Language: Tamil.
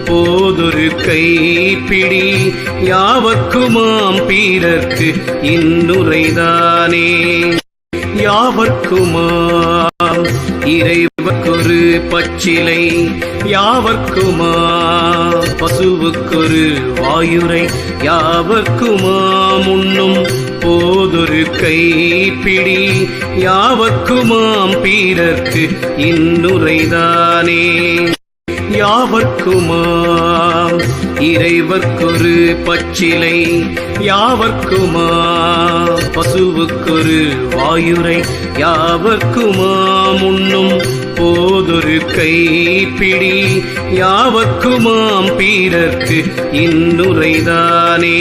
போதொரு கைப்பிடி யாவர்க்குமாம் பீரர்க்கு இன்னுரைதானே. யாவர்க்குமாம் இறைவர்க்கொரு பச்சிலை, யாவர்க்குமாம் பசுவுக்கொரு வாயுரை, யாவர்க்குமாம் உண்ணும் போதொரு கைப்பிடி யாவர்க்குமாம் பீரர்க்கு இன்னுரைதானே. யாவர்க்குமாம் இறைவர்க்கொரு பச்சிலை, யாவர்க்குமாம் பசுவுக்கொரு வாயுரை, யாவர்க்குமாம் உண்ணும் போதொரு கைப்பிடி யாவர்க்குமாம் பீரர்க்கு இன்னுரைதானே.